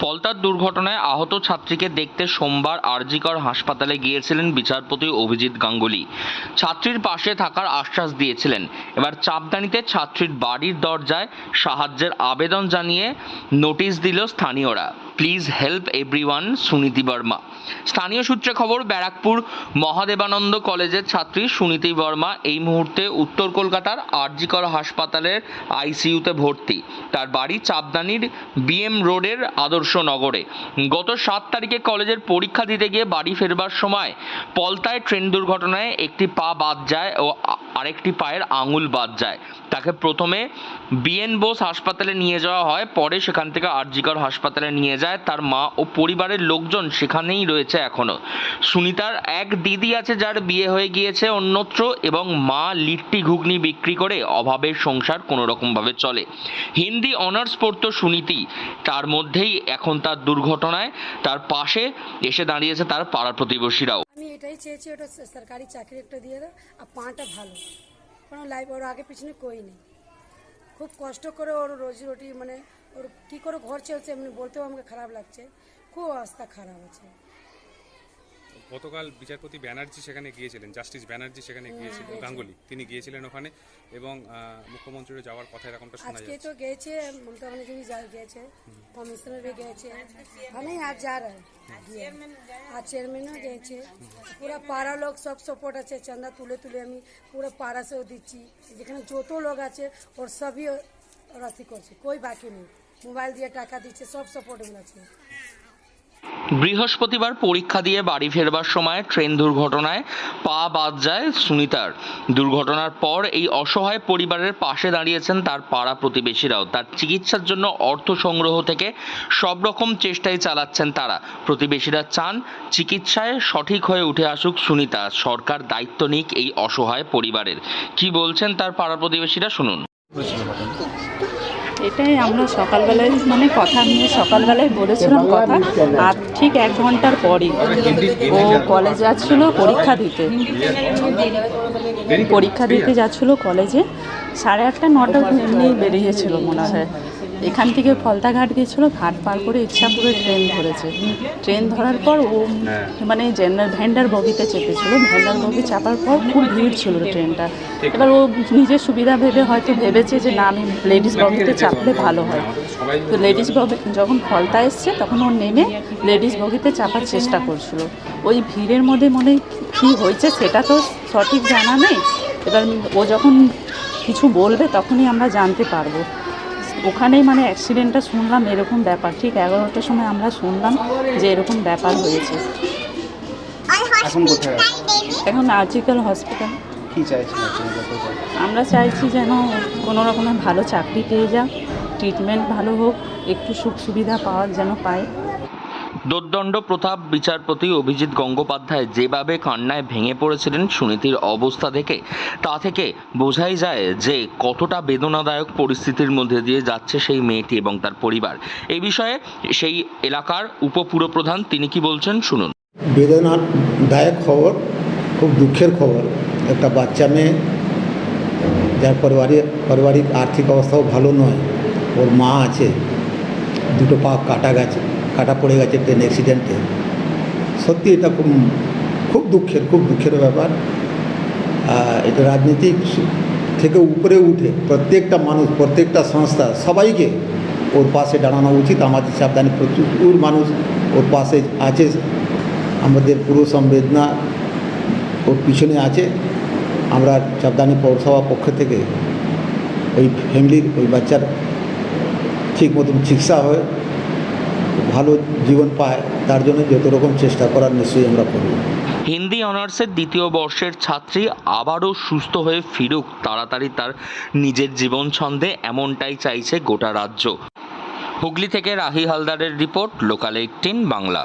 পলতার দুর্ঘটনায় আহত ছাত্রীকে দেখতে সোমবার আরজিকর হাসপাতালে গিয়েছিলেন বিচারপতি অভিজিৎ গাঙ্গুলি। ছাত্রীর পাশে থাকার আশ্বাস দিয়েছিলেন। এবার চাপদানিতে ছাত্রীর বাড়ির দরজায় সাহায্যের আবেদন জানিয়ে নোটিশ দিল স্থানীয়রা। Please help everyone, Suniti Barma. স্থানীয় সূত্রে খবর, ব্যারাকপুর মহাদেবানন্দ কলেজের ছাত্রী সুনীতি বর্মা এই মুহূর্তে উত্তর কলকাতার আরজিকর হাসপাতালের আইসিইউতে ভর্তি। তার বাড়ি চাপদানির বিএম রোডের আদর্শনগরে। গত 7 তারিখে কলেজের পরীক্ষা দিতে গিয়ে বাড়ি ফেরবার সময় পলতায় ট্রেন দুর্ঘটনায় একটি পা বাদ যায় ও আরেকটি পায়ের আঙুল বাদ যায়। তাকে প্রথমে বিএন বোস হাসপাতালে নিয়ে যাওয়া হয়, পরে সেখান থেকে আরজিকর হাসপাতালে নিয়ে যায় তার মা ও পরিবারের লোকজন। সেখানেই রয়েছে এখনো। সুনিতার এক দিদি আছে যার বিয়ে হয়ে গিয়েছে অন্যত্র, এবং মা লিট্টি ঘুগনি বিক্রি করে অভাবের সংসার কোনো রকমভাবে চলে। হিন্দি অনার্স পড়তো সুনীতি, তার মধ্যেই এখন তার দুর্ঘটনায় তার পাশে এসে দাঁড়িয়েছে তার পাড়া প্রতিবেশীরাও। আমি এটাই চেয়েছি, ওটা সরকারি চাকরি একটা দিয়ে দাও, আর পাটা ভালো, কোনো লাইফ ওর আগে পিছনে কই নেই। খুব কষ্ট করে ওর রোজি রুটি, মানে ওর কী করে ঘর চলছে এমনি বলতেও আমাকে খারাপ লাগছে। খুব অবস্থা খারাপ আছে। গতকাল বিচারপতি ব্যানার্জি সেখানে গিয়েছিলেন, জাস্টিস ব্যানার্জি সেখানে গিয়েছিলেন, গাঙ্গুলি তিনি গিয়েছিলেন ওখানে, এবং মুখ্যমন্ত্রীর যাওয়ার কথা এরকমটা শোনা যাচ্ছে। আজকে তো গেছে, মমতা ব্যানার্জি গেছে, কমিশনার भी গেছে, नहीं आज जा रहा है, আর চেয়ারম্যানও গেছে। পুরো পাড়া লোক সব সাপোর্ট আছে, চাঁদা তুলে তুলে আমি পুরো পাড়া সেও দিচ্ছি। যেখানে যত লোক আছে ওর সবই রাশি করছে, কই বাকি নেই। মোবাইল দিয়ে টাকা দিচ্ছে, সব সাপোর্ট আছে। বৃহস্পতিবার পরীক্ষা দিয়ে বাড়ি ফেরবার সময় ট্রেন দুর্ঘটনায় পা বাদ যায় সুনিতার। দুর্ঘটনার পর এই অসহায় পরিবারের পাশে দাঁড়িয়েছেন তার পাড়া প্রতিবেশীরাও। তার চিকিৎসার জন্য অর্থ সংগ্রহ থেকে সব রকম চেষ্টাই চালাচ্ছেন তারা। প্রতিবেশীরা চান চিকিৎসায় সঠিক হয়ে উঠে আসুক সুনিতা, সরকার দায়িত্ব নিক এই অসহায় পরিবারের। কি বলছেন তার পাড়া প্রতিবেশীরা, শুনুন। এটাই আমরা সকালবেলায় কথা নিয়ে সকালবেলায় বলেছিলাম কথা, আর ঠিক 1 ঘন্টার পরই ও কলেজ যাচ্ছিল পরীক্ষা দিতে যাচ্ছিলো কলেজে। 8:30 9টা এমনি বেরিয়েছিল মনে হয়। এখান থেকে ফলতাঘাট গিয়েছিলো, ঘাট পার করে ইচ্ছাপুরে ট্রেন ধরেছে। ট্রেন ধরার পর ও মানে ভেন্ডার বগিতে চেপেছিল। ভেন্ডার বগি চাপার পর খুব ভিড় ছিল ট্রেনটা। এবার ও নিজের সুবিধা ভেবে হয়তো ভেবেছে যে না, আমি লেডিস বগিতে চাপলে ভালো হয়। তো লেডিস বগি যখন ফলতা এসছে তখন ও নেমে লেডিস বগিতে চাপার চেষ্টা করছিল। ওই ভিড়ের মধ্যে মনে কী হয়েছে সেটা তো সঠিক জানা নেই। এবার ও যখন কিছু বলবে তখনই আমরা জানতে পারবো। ওখানেই মানে অ্যাক্সিডেন্টটা শুনলাম, এরকম ব্যাপার ঠিক 11টার সময় আমরা শুনলাম যে এরকম ব্যাপার হয়েছে। এখন আরজিকর হসপিটাল। আমরা চাইছি যেন কোনো রকমের ভালো চাকরি পেয়ে যাক, ট্রিটমেন্ট ভালো হোক, একটু সুখ সুবিধা পাওয়ার যেন পায়। দোর্দণ্ড প্রতাপ বিচারপতি অভিজিৎ গঙ্গোপাধ্যায় যেভাবে কান্নায় ভেঙে পড়েছিলেন সুনীতির অবস্থা দেখে, তা থেকে বোঝাই যায় যে কতটা বেদনাদায়ক পরিস্থিতির মধ্যে দিয়ে যাচ্ছে সেই মেয়েটি এবং তার পরিবার। এই বিষয়ে সেই এলাকার উপপুরপ্রধান তিনি কি বলছেন, শুনুন। বেদনাদায়ক খবর, খুব দুঃখের খবর। একটা বাচ্চা মেয়ে, যার পারিবারিক আর্থিক অবস্থাও ভালো নয়, ওর মা আছে, দুটো পা কাটা পড়ে গেছে ট্রেন অ্যাক্সিডেন্টে। সত্যি এটা খুব দুঃখের ব্যাপার। এটা রাজনীতিক থেকে উপরে উঠে প্রত্যেকটা মানুষ, প্রত্যেকটা সংস্থা, সবাইকে ওর পাশে দাঁড়ানো উচিত। আমাদের চাপদানি প্রচুর মানুষ ওর পাশে আছে, আমাদের পুরো সংবেদনা ওর পিছনে আছে। আমরা চাপদানি পৌরসভা পক্ষ থেকে ওই ফ্যামিলির, ওই বাচ্চার ঠিক মতন চিকিৎসা হয়, ভালো জীবন পায়, তার জন্য যত রকম চেষ্টা করার নিশ্চয়ই আমরা করব। হিন্দি অনার্সের 2য় বর্ষের ছাত্রী আবারও সুস্থ হয়ে ফিরুক তাড়াতাড়ি তার নিজের জীবন ছন্দে, এমনটাই চাইছে গোটা রাজ্য। হুগলি থেকে রাহি হালদারের রিপোর্ট, লোকাল 18 বাংলা।